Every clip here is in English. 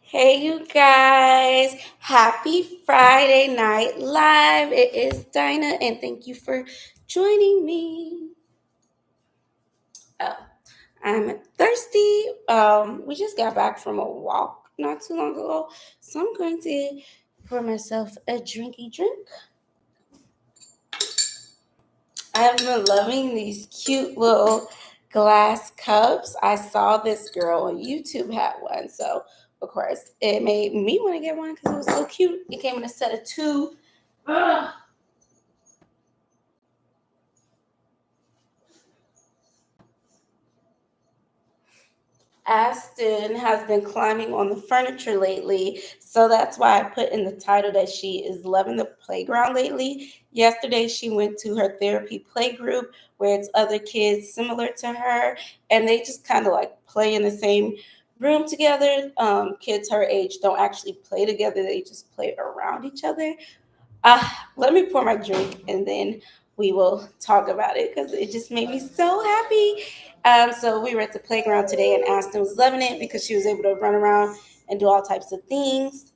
Hey, you guys. Happy Friday Night Live. It is Dinah, and thank you for joining me. Oh, I'm thirsty. We just got back from a walk not too long ago, so I'm going to pour myself a drinky drink. I have been loving these cute little glass cups. I saw this girl on YouTube had one, so of course it made me want to get one because it was so cute. It came in a set of two. Ugh. Aston has been climbing on the furniture lately, so that's why I put in the title that she is loving the playground lately. Yesterday, she went to her therapy play group where it's other kids similar to her, and they just kind of like play in the same room together. Kids her age don't actually play together, they just play around each other. Let me pour my drink and then we will talk about it because it just made me so happy. So we were at the playground today and Aston was loving it because she was able to run around and do all types of things.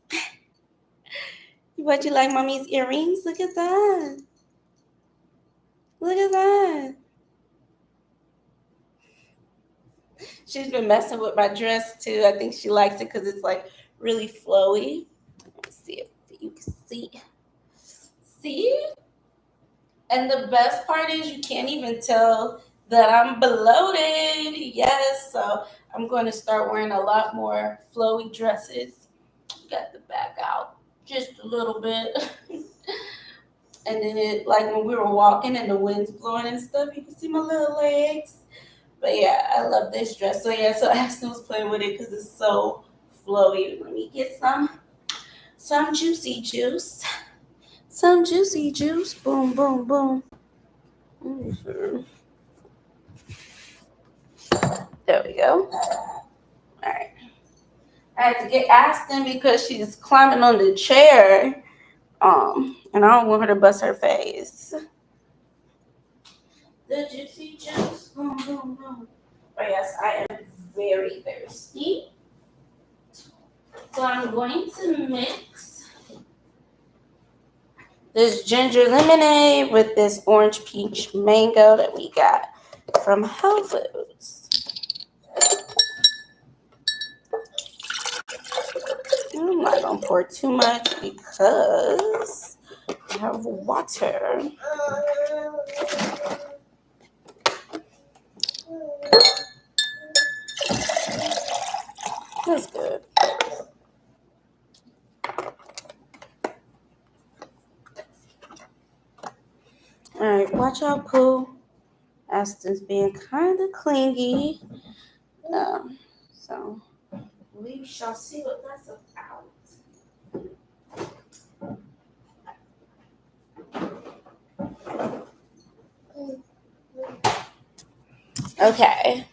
What, you like mommy's earrings? Look at that. Look at that. She's been messing with my dress too. I think she likes it because it's like really flowy. Let's see if you can see. See? And the best part is you can't even tell that I'm bloated. Yes, so I'm going to start wearing a lot more flowy dresses. Got the back out just a little bit. And then it, like when we were walking and the wind's blowing and stuff, you can see my little legs. But yeah, I love this dress. So yeah, so Aston was playing with it because it's so flowy. Let me get some juicy juice. Some juicy juice. Boom, boom, boom. Mhm. There we go. All right. I had to get Aston because she's climbing on the chair. And I don't want her to bust her face. The juicy juice. Boom, boom, boom. But yes, I am very thirsty. So I'm going to mix this ginger lemonade with this orange peach mango that we got from Whole Foods. I'm not gonna pour too much because I have water. That's good. All right, watch out, Pooh. Aston's being kind of clingy. So we shall see what that's about. Okay,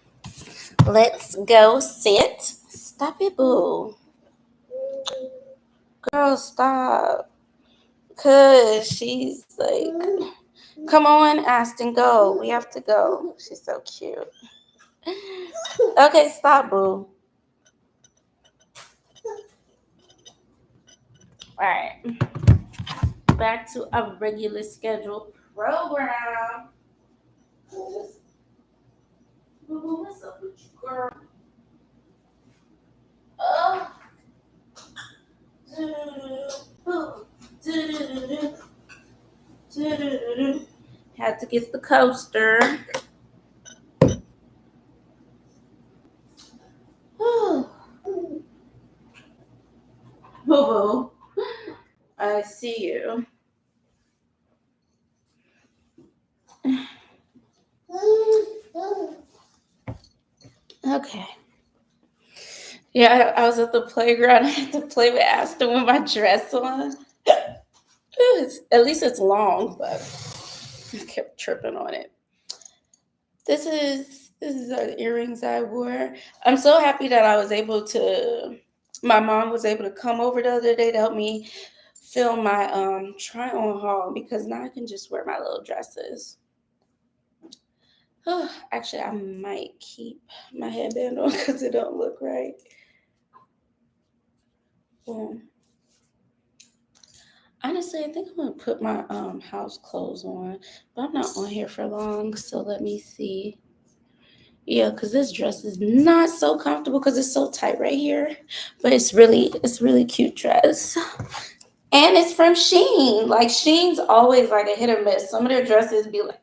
let's go sit. Stop it, Boo. Girl, stop. Cause she's like, come on, Aston, go. We have to go. She's so cute. Okay, stop, Boo. All right, back to a regular scheduled program. Boo, what's up with you, girl? Oh, boo, had to get the coaster. Boo boo. I see you. Okay. Yeah, I was at the playground. I had to play with Aston with my dress on. At least it's long, but I kept tripping on it. This is the earrings I wore. I'm so happy that I was able to. My mom was able to come over the other day to help me film my try on haul because now I can just wear my little dresses. Actually, I might keep my headband on because it don't look right. Boom. Honestly, I think I'm gonna put my house clothes on, but I'm not on here for long. So let me see. Yeah, because this dress is not so comfortable because it's so tight right here, but it's really cute dress. And it's from Shein. Like Shein's always like a hit or miss. Some of their dresses be like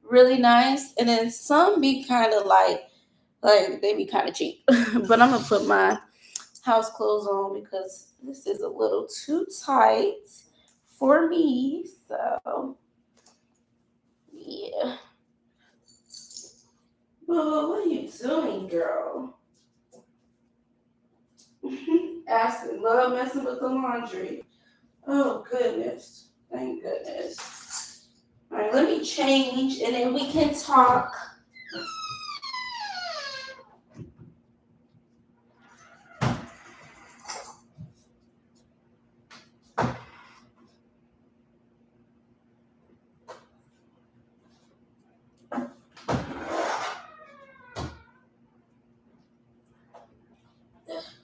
really nice, and then some be kind of like they be kind of cheap. But I'm gonna put my house clothes on because this is a little too tight for me. So yeah. Well, what are you doing, girl? Asking, love messing with the laundry. Oh goodness. Thank goodness. All right, let me change and then we can talk.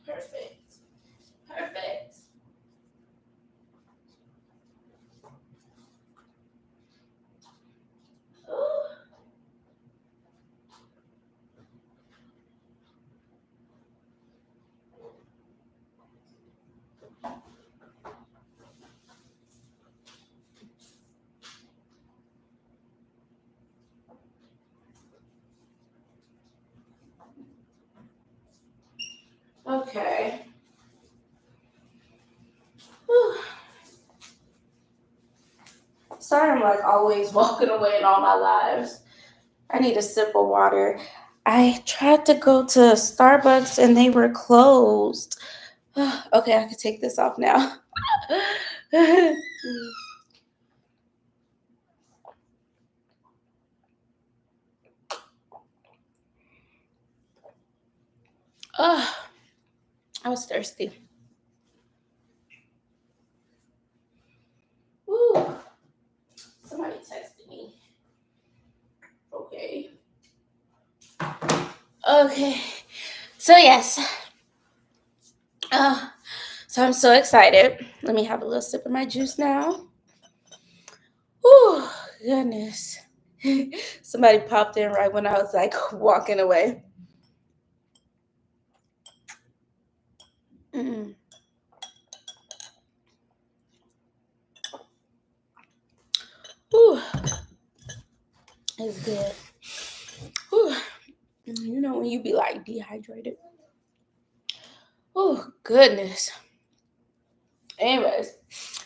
Perfect. Perfect. Ooh. Okay. Whew. Sorry, I'm like always walking away in all my lives. I need a sip of water. I tried to go to Starbucks and they were closed. Okay, I can take this off now. Oh, I was thirsty. Woo. Somebody texted me. Okay. Okay. So yes. Uh, so I'm so excited. Let me have a little sip of my juice now. Oh goodness. Somebody popped in right when I was like walking away. Mm. Ooh, it's good. Ooh. You know when you be like dehydrated. Oh goodness. Anyways,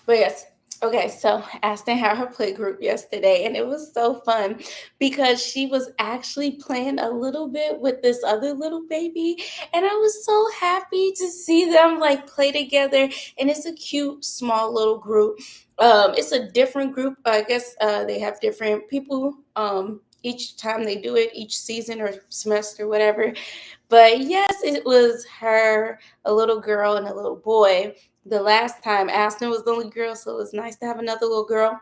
but yes. Okay, so Aston had her play group yesterday, and it was so fun because she was actually playing a little bit with this other little baby, and I was so happy to see them like play together. And it's a cute, small little group. It's a different group. I guess they have different people each time they do it, each season or semester, whatever. But yes, it was her, a little girl, and a little boy. The last time Aston was the only girl, so it was nice to have another little girl.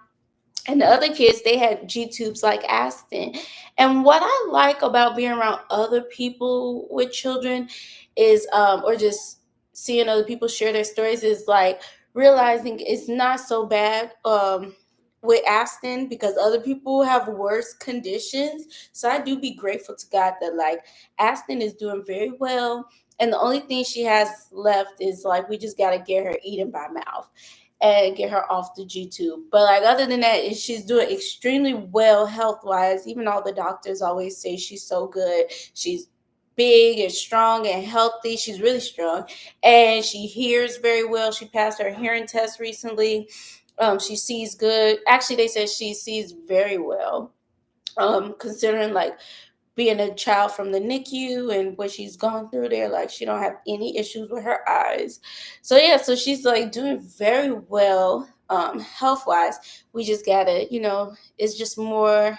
And the other kids, they had G tubes like Aston. And what I like about being around other people with children is, or just seeing other people share their stories, is like realizing it's not so bad. With Aston, because other people have worse conditions. So I do be grateful to God that like Aston is doing very well. And the only thing she has left is like we just gotta get her eating by mouth and get her off the G tube. But like other than that, she's doing extremely well health wise. Even all the doctors always say she's so good. She's big and strong and healthy. She's really strong, and she hears very well. She passed her hearing test recently. She sees good. Actually, they said she sees very well. Considering like being a child from the NICU and what she's gone through there, like she don't have any issues with her eyes. So yeah, so she's like doing very well health wise. We just gotta, it's just more,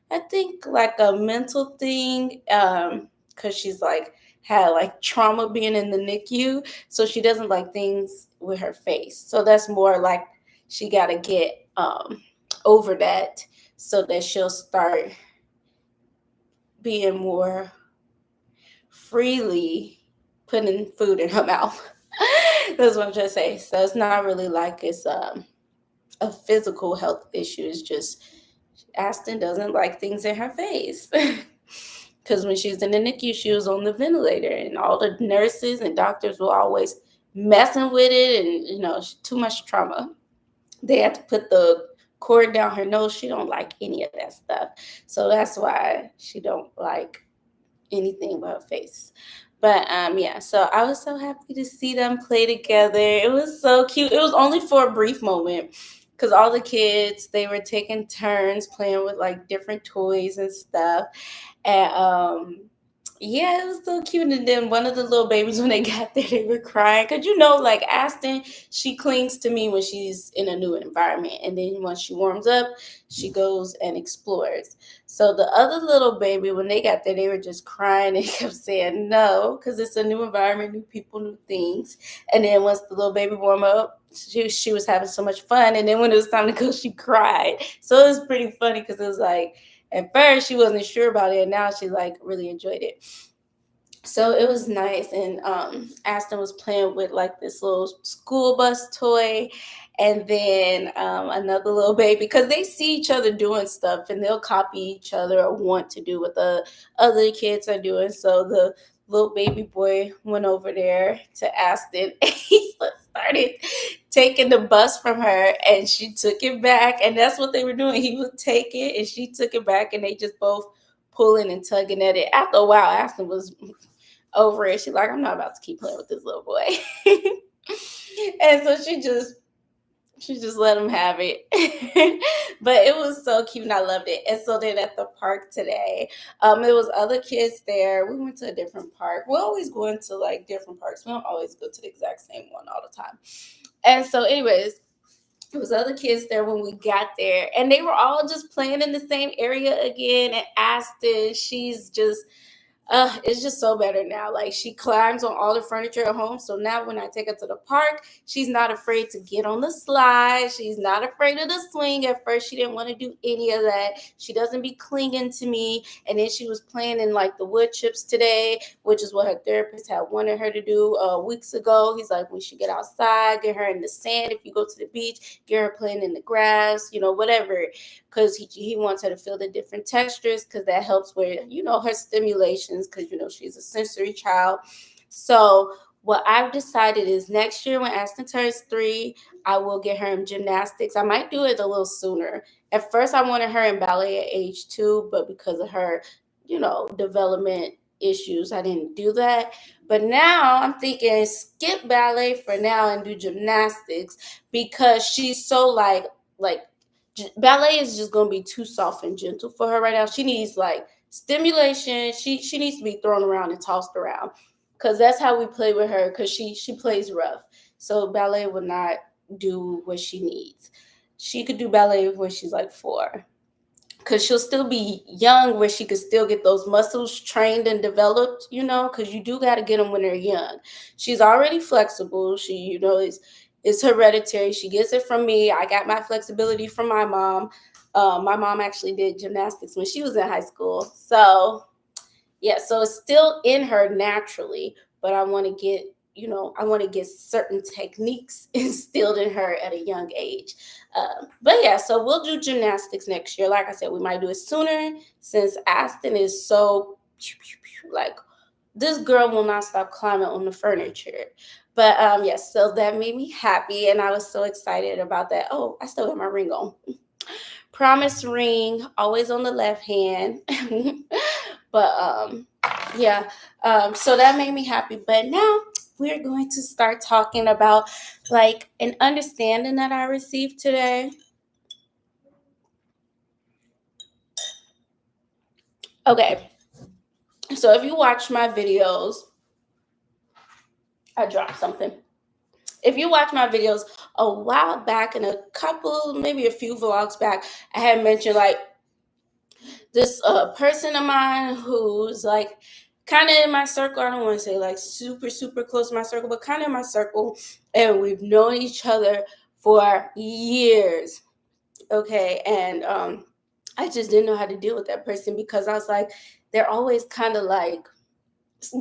I think, like a mental thing, because she's like had like trauma being in the NICU, so she doesn't like things with her face. So that's more like she gotta get over that so that she'll start being more freely putting food in her mouth. That's what I'm trying to say. So it's not really like it's a physical health issue. It's just Aston doesn't like things in her face. Because when she was in the NICU, she was on the ventilator, and all the nurses and doctors were always messing with it, and too much trauma. They had to put the cord down her nose. She don't like any of that stuff, so that's why she don't like anything but her face. But yeah, so I was so happy to see them play together. It was so cute. It was only for a brief moment because all the kids, they were taking turns playing with like different toys and stuff. And yeah, it was so cute. And then one of the little babies, when they got there, they were crying. Cause like Aston, she clings to me when she's in a new environment. And then once she warms up, she goes and explores. So the other little baby, when they got there, they were just crying and kept saying no, because it's a new environment, new people, new things. And then once the little baby warmed up, she was having so much fun. And then when it was time to go, she cried. So it was pretty funny because it was like, at first she wasn't sure about it, and now she like really enjoyed it. So it was nice. And Aston was playing with like this little school bus toy, and then another little baby, because they see each other doing stuff and they'll copy each other or want to do what the other kids are doing. So the little baby boy went over there to Aston and he started taking the bus from her, and she took it back, and that's what they were doing. He would take it and she took it back, and they just both pulling and tugging at it. After a while, Aston was over it. She's like, I'm not about to keep playing with this little boy. And so she just let him have it. But it was so cute and I loved it. And so then at the park today, there was other kids there. We went to a different park. We're always going to like different parks. We don't always go to the exact same one all the time. And so anyways, there was other kids there when we got there, and they were all just playing in the same area again. And Aston, she's just it's just so better now. Like, she climbs on all the furniture at home. So now when I take her to the park, she's not afraid to get on the slide. She's not afraid of the swing. At first, she didn't want to do any of that. She doesn't be clinging to me. And then she was playing in like the wood chips today, which is what her therapist had wanted her to do weeks ago. He's like, we should get outside, get her in the sand. If you go to the beach, get her playing in the grass, whatever, because he wants her to feel the different textures, because that helps with, her stimulations, because, she's a sensory child. So what I've decided is next year when Aston turns 3, I will get her in gymnastics. I might do it a little sooner. At first, I wanted her in ballet at age 2, but because of her, development issues, I didn't do that. But now I'm thinking skip ballet for now and do gymnastics, because she's so like ballet is just going to be too soft and gentle for her right now. She needs like stimulation. She needs to be thrown around and tossed around, because that's how we play with her, because she plays rough. So ballet would not do what she needs. She could do ballet when she's like 4, because she'll still be young, where she could still get those muscles trained and developed, because you do got to get them when they're young. She's already flexible. She, is hereditary. She gets it from me. I got my flexibility from my mom. My mom actually did gymnastics when she was in high school. So yeah, so it's still in her naturally, but I want to get certain techniques instilled in her at a young age. But yeah, so we'll do gymnastics next year. Like I said, we might do it sooner, since Aston is so like, this girl will not stop climbing on the furniture. But yes, so that made me happy, and I was so excited about that. Oh, I still have my ring on. Promise ring, always on the left hand. But yeah, so that made me happy. But now we're going to start talking about like an understanding that I received today. Okay, so if you watch my videos, I dropped something. If you watch my videos a while back, and maybe a few vlogs back, I had mentioned like this person of mine who's like kind of in my circle. I don't want to say like super, super close to my circle, but kind of in my circle. And we've known each other for years. Okay. And I just didn't know how to deal with that person, because I was like, they're always kind of like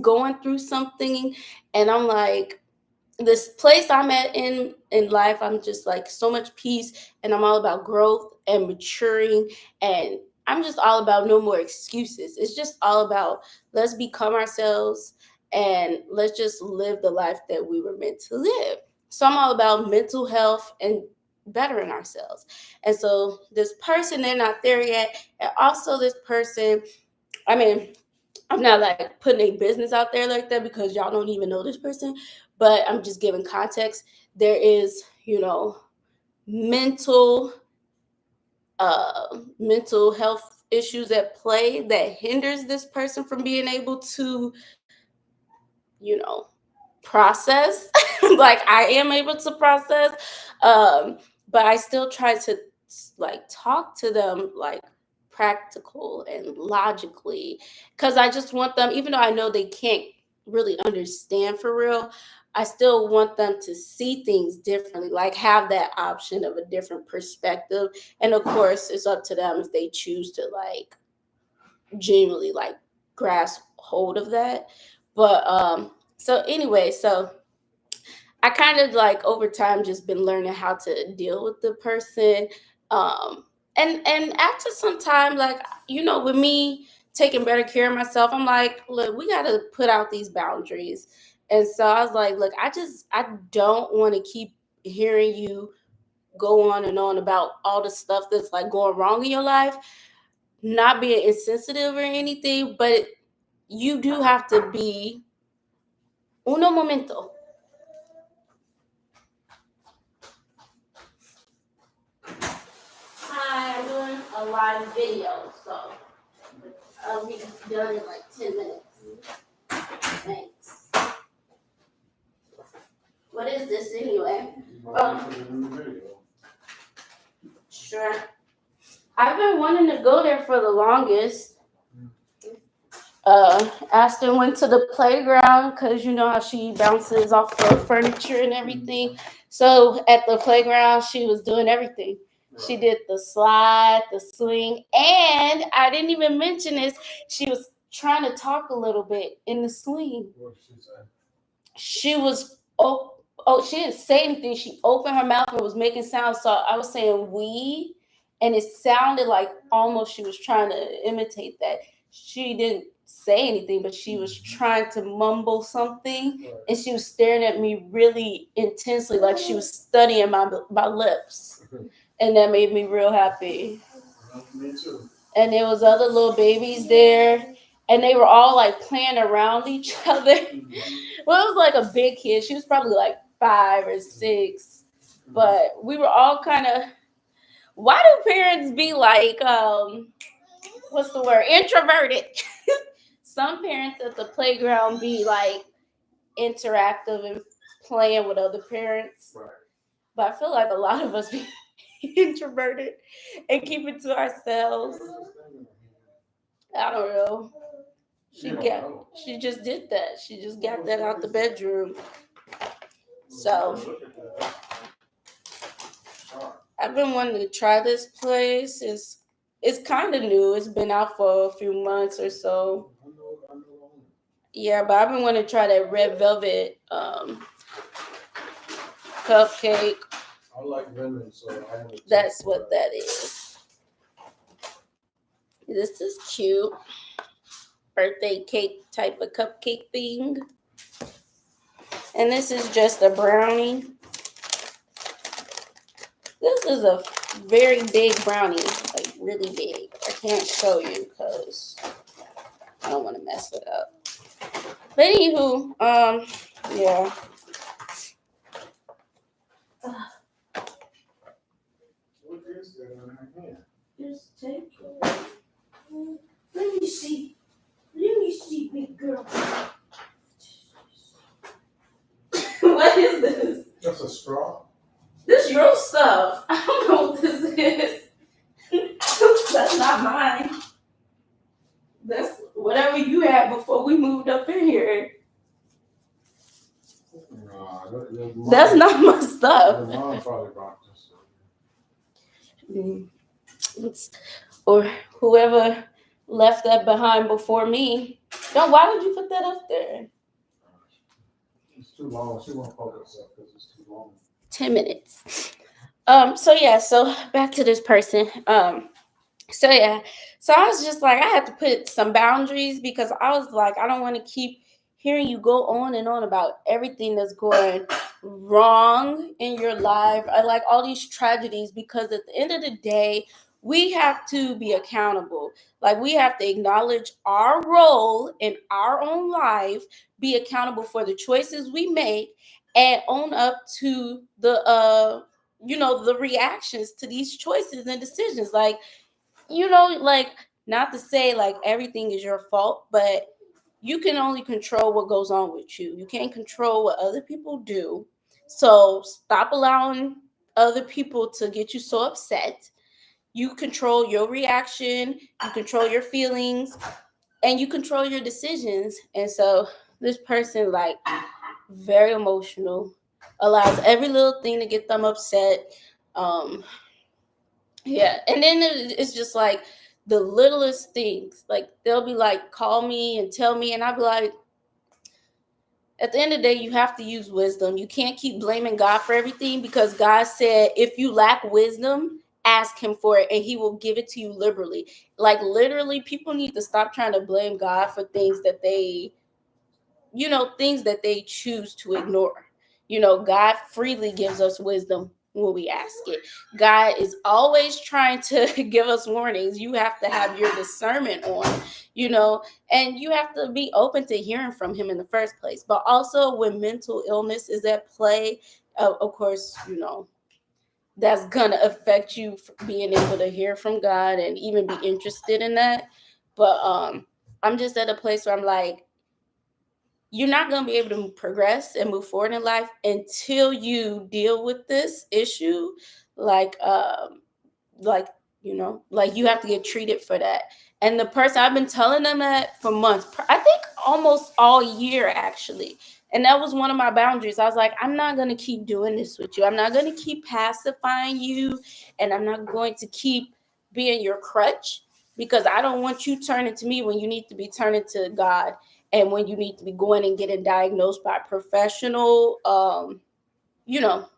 going through something. And I'm like, this place I'm at in life, I'm just like so much peace, and I'm all about growth and maturing, and I'm just all about no more excuses. It's just all about let's become ourselves and let's just live the life that we were meant to live. So I'm all about mental health and bettering ourselves. And so this person, they're not there yet. And also this person, I mean, I'm not like putting a business out there like that because y'all don't even know this person, but I'm just giving context. There is, mental mental health issues at play that hinders this person from being able to, you know, process like I am able to process. But I still try to like talk to them like practical and logically, because I just want them, even though I know they can't really understand for real, I still want them to see things differently, like have that option of a different perspective. And of course it's up to them if they choose to like genuinely like grasp hold of that. But so anyway, so I kind of like over time just been learning how to deal with the person. Um and after some time, like, with me taking better care of myself, I'm like, look, we gotta put out these boundaries. And so I was like, look, I don't want to keep hearing you go on and on about all the stuff that's like going wrong in your life. Not being insensitive or anything, but you do have to be uno momento. Hi, I'm doing a live video, so I'll be done in like 10 minutes. Thanks. What is this anyway? Sure. I've been wanting to go there for the longest. Aston went to the playground because you know how she bounces off the furniture and everything. So at the playground, she was doing everything. She did the slide, the swing, and I didn't even mention this. She was trying to talk a little bit in the swing. What did she say? She was she didn't say anything. She opened her mouth and was making sounds. So I was saying we, and it sounded like almost she was trying to imitate that. She didn't say anything, but she was trying to mumble something, and she was staring at me really intensely, like she was studying my lips, and that made me real happy. Me too. And there was other little babies there, and they were all like playing around each other. Well, it was like a big kid. She was probably like 5 or 6, but we were all kind of. Why do parents be like, what's the word? Introverted. Some parents at the playground be like interactive and playing with other parents. Right. But I feel like a lot of us be introverted and keep it to ourselves. I don't know. She just did that. She just got that out the bedroom. So I've been wanting to try this place. It's kind of new. It's been out for a few months or so. Yeah, but I've been wanting to try that red velvet cupcake. I like lemon, so I want to. That's what that is. This is cute. Birthday cake type of cupcake thing. And this is just a brownie. This is a very big brownie, like really big. I can't show you because I don't want to mess it up. But anywho, yeah. What is that on her hand? Just take it. Let me see. Let me see, big girl. What is this? That's a straw. This your stuff. I don't know what this is. That's not mine. That's whatever you had before we moved up in here. That's not my stuff. Your mom probably brought this. Or whoever left that behind before me. No, why would you put that up there? too long. She won't focus up because it's too long. 10 minutes. So back to this person. So yeah, so I was just like, I had to put some boundaries because I was like, I don't want to keep hearing you go on and on about everything that's going wrong in your life. I like all these tragedies because at the end of the day, we have to be accountable. Like we have to acknowledge our role in our own life, be accountable for the choices we make, and own up to the reactions to these choices and decisions. Like like not to say like everything is your fault, but you can only control what goes on with you. You can't control what other people do. So stop allowing other people to get you so upset. You control your reaction, you control your feelings, and you control your decisions. And so this person, like, very emotional, allows every little thing to get them upset. Um, Yeah, and then it's just like the littlest things. Like they'll be like, call me and tell me, and I'll be like, at the end of the day, you have to use wisdom. You can't keep blaming God for everything because God said, if you lack wisdom, ask Him for it, and He will give it to you liberally. Like literally, people need to stop trying to blame God for things that they choose to ignore. God freely gives us wisdom when we ask it. God is always trying to give us warnings. You have to have your discernment on, and you have to be open to hearing from Him in the first place. But also, when mental illness is at play, of course, that's going to affect you being able to hear from God and even be interested in that. But I'm just at a place where I'm like, you're not going to be able to progress and move forward in life until you deal with this issue. Like like like you have to get treated for that. And the person, I've been telling them that for months, I think almost all year actually. And that was one of my boundaries. I was like, I'm not going to keep doing this with you. I'm not going to keep pacifying you, and I'm not going to keep being your crutch, because I don't want you turning to me when you need to be turning to God, and when you need to be going and getting diagnosed by professional you know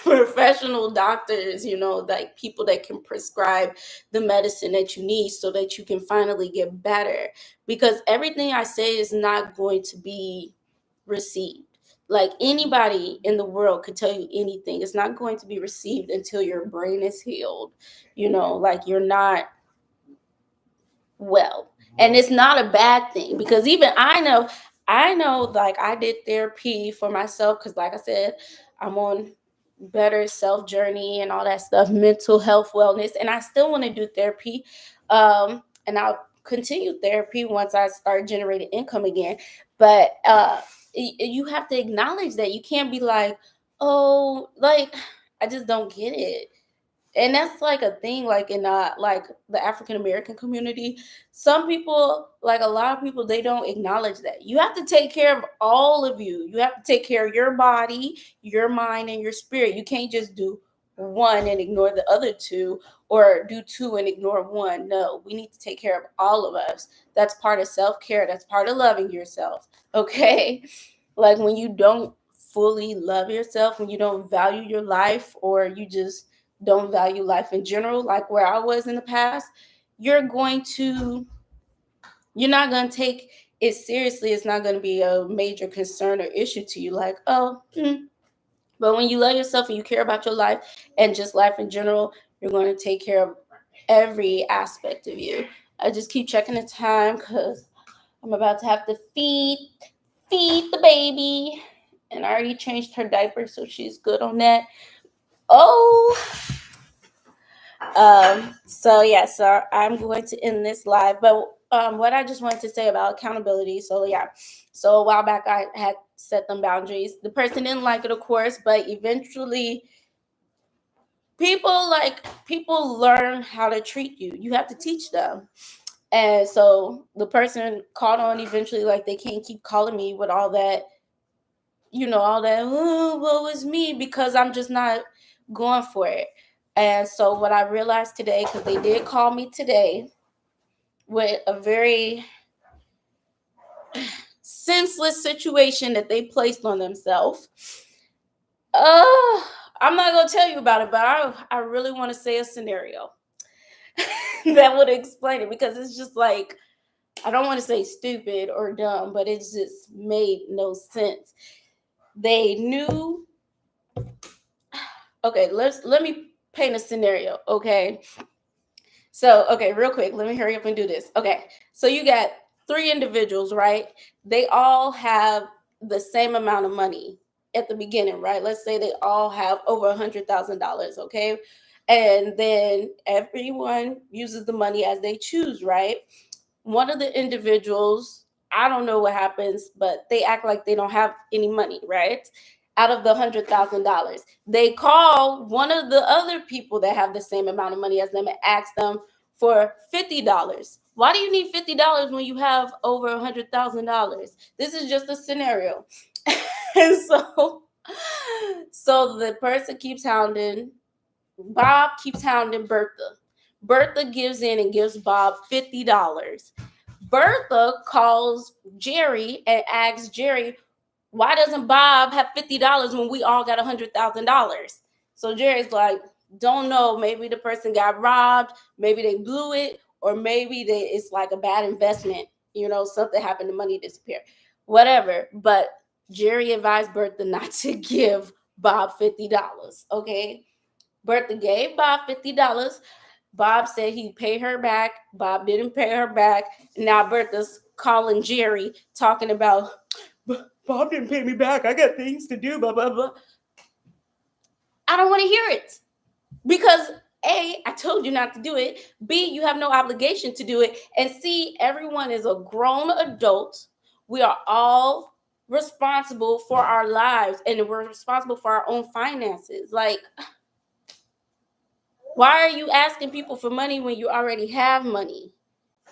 professional doctors, like people that can prescribe the medicine that you need so that you can finally get better. Because everything I say is not going to be received. Like anybody in the world could tell you anything. It's not going to be received until your brain is healed. Like you're not well. And it's not a bad thing, because even I know like I did therapy for myself, because like I said, I'm on better self journey and all that stuff, mental health, wellness, and I still want to do therapy. And I'll continue therapy once I start generating income again. But you have to acknowledge that. You can't be like, oh, like I just don't get it. And that's like a thing, like in like the African American community. Some people, like a lot of people, they don't acknowledge that you have to take care of all of you. You have to take care of your body, your mind, and your spirit. You can't just do one and ignore the other two, or do two and ignore one. No, we need to take care of all of us. That's part of self-care. That's part of loving yourself. Okay. Like when you don't fully love yourself, when you don't value your life, or you just don't value life in general, like where I was in the past, you're not going to take it seriously. It's not going to be a major concern or issue to you. Like, but when you love yourself and you care about your life and just life in general, you're going to take care of every aspect of you. I just keep checking the time because I'm about to have to feed the baby, and I already changed her diaper, so she's good on that. Oh, so yeah, so I'm going to end this live, but what I just wanted to say about accountability. So yeah, so a while back I had set them boundaries. The person didn't like it, of course, but eventually people learn how to treat you. You have to teach them. And so the person caught on eventually, like they can't keep calling me with all that, oh, what was me, because I'm just not going for it. And so what I realized today, because they did call me today with a very senseless situation that they placed on themselves. I'm not gonna tell you about it, but I really want to say a scenario that would explain it, because it's just like, I don't want to say stupid or dumb, but it just made no sense. They knew. Okay, let me paint a scenario. Okay, so okay, real quick, let me hurry up and do this. Okay, so you got three individuals, right? They all have the same amount of money at the beginning, right? Let's say they all have over $100,000. Okay, and then everyone uses the money as they choose, right? One of the individuals, I don't know what happens, but they act like they don't have any money, right? Out of the $100,000, they call one of the other people that have the same amount of money as them and ask them for $50. Why do you need $50 when you have over $100,000? This is just a scenario. And so the person keeps hounding, Bob keeps hounding Bertha. Bertha gives in and gives Bob $50. Bertha calls Jerry and asks Jerry, why doesn't Bob have $50 when we all got $100,000? So Jerry's like, don't know. Maybe the person got robbed. Maybe they blew it. Or maybe it's like a bad investment. Something happened, the money disappeared. Whatever. But Jerry advised Bertha not to give Bob $50. Okay. Bertha gave Bob $50. Bob said he'd pay her back. Bob didn't pay her back. Now Bertha's calling Jerry, talking about, Bob didn't pay me back. I got things to do, blah, blah, blah. I don't want to hear it. Because A, I told you not to do it. B, you have no obligation to do it. And C, everyone is a grown adult. We are all responsible for our lives, and we're responsible for our own finances. Like, why are you asking people for money when you already have money?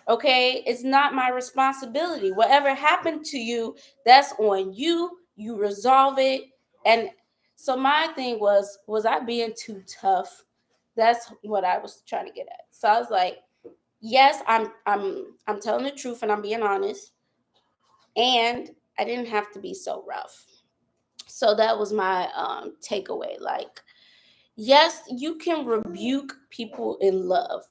Okay, it's not my responsibility. Whatever happened to you, that's on you. You resolve it. And so my thing was I being too tough? That's what I was trying to get at. So I was like, yes, I'm telling the truth and I'm being honest. And I didn't have to be so rough. So that was my takeaway. Like, yes, you can rebuke people in love,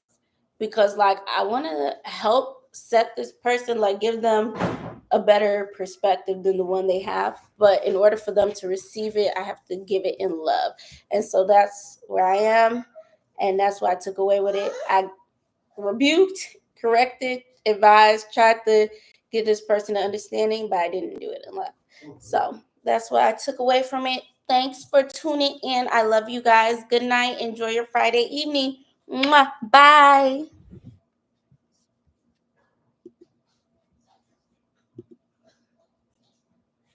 because like I want to help set this person, like give them a better perspective than the one they have, but in order for them to receive it, I have to give it in love. And so that's where I am, and that's what I took away with it. I rebuked, corrected, advised, tried to get this person an understanding, but I didn't do it in love. So that's what I took away from it. Thanks for tuning in. I love you guys. Good night. Enjoy your Friday evening. Mwah. Bye.